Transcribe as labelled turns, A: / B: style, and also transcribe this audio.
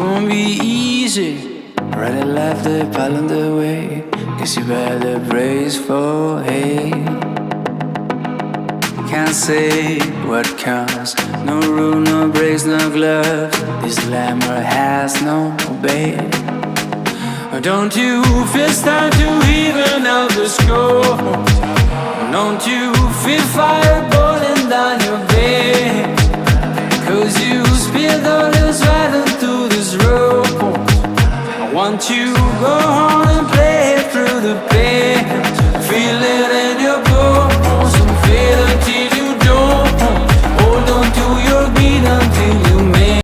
A: won't be easy. Right and left, they piling their way. Guess you better brace for hate. Can't say what counts. No rule, no breaks, no gloves. This glamour has no bait. Don't you feel it's time to even out the score? Don't you feel fire burning down your veins?